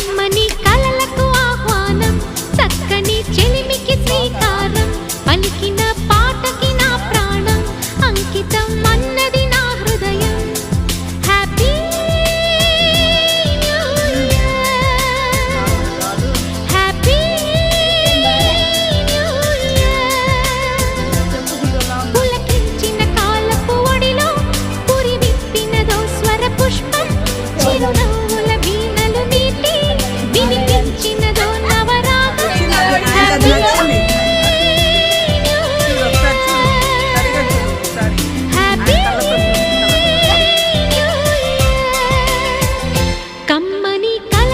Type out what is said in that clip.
కమ్మని కలలకు ఆహ్వానం, చక్కని చెలిమికి శ్రీకారం, పలికిన పాటకి నా ప్రాణం అంకితం అన్నది నా హృదయం. Happy new year, happy new year. పులకించిన కాలపు ఒడిలో పురి విప్పినదో స్వర పుష్పం, చిరునవ్వుల వీణలు నీటి వినిపించినదో నవరాగం. హ్యాపీ కమ్మని కల